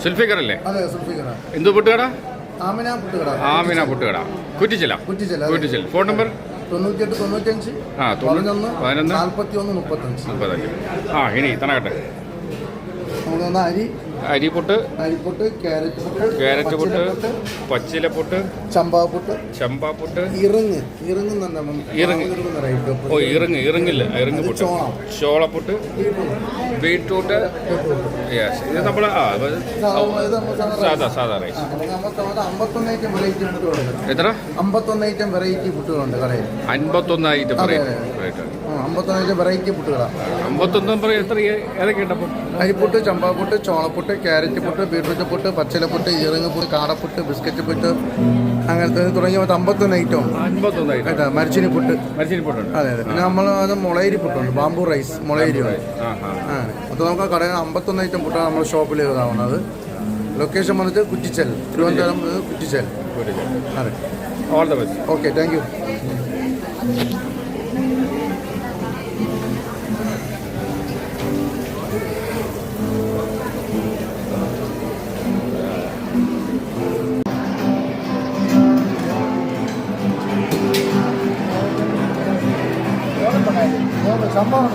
സുൽഫിക്കറല്ലേ? അതെ, സുൽഫിക്കറാണ്. എന്ത് പുട്ടുകട? ആമിന പുട്ടുകട. കുറ്റിച്ചില. Phone number 98 95 11 41 35. ഇനി തണകട്ടെ. അരിപ്പൊട്ട്, ക്യാരറ്റ് പുട്ട്, പച്ചിലപ്പൊട്ട്, ചമ്പാപ്പുട്ട്, ഇറങ്ങില്ല പുട്ട്, ചോളപ്പുട്ട്, ബീട്രൂട്ട്. ഇത് നമ്മൾ സാധാ റൈസ്. എത്ര? 51 ഐറ്റം വെറൈറ്റി പുട്ടുകളുണ്ട് കടയിൽ. 51 ഐറ്റം വെറൈറ്റി പുട്ടുകളാണ്. 51 എത്ര ഏതൊക്കെയുണ്ട്? അരിപ്പുട്ട്, ചമ്പാപ്പുട്ട്, ചോളപ്പുട്ട്, ക്യാരറ്റ് പുട്ട്, ബീട്രൂട്ട് പുട്ട്, പച്ചിലപ്പുട്ട്, ഇറങ്ങപ്പുട്ട്, കാടപ്പുട്ട്, ബിസ്ക്കറ്റ് പുട്ട്, അങ്ങനത്തെ തുടങ്ങിയ 51 ഐറ്റം. മരച്ചിനി പുട്ട്. അതെ. പിന്നെ നമ്മൾ അത് മുളയരി പുട്ടുണ്ട്, ബാംബു റൈസ് മുളയരി. അപ്പോൾ നമുക്ക് കടയിൽ 51 ഐറ്റം പുട്ടാണ് നമ്മുടെ ഷോപ്പിൽ ഇതാവുന്നത്. ലൊക്കേഷൻ വന്നിട്ട് കുറ്റിച്ചൽ, തിരുവനന്തപുരം കുറ്റിച്ചൽ. അതെ. All the best. Okay, thank you. സംഭവം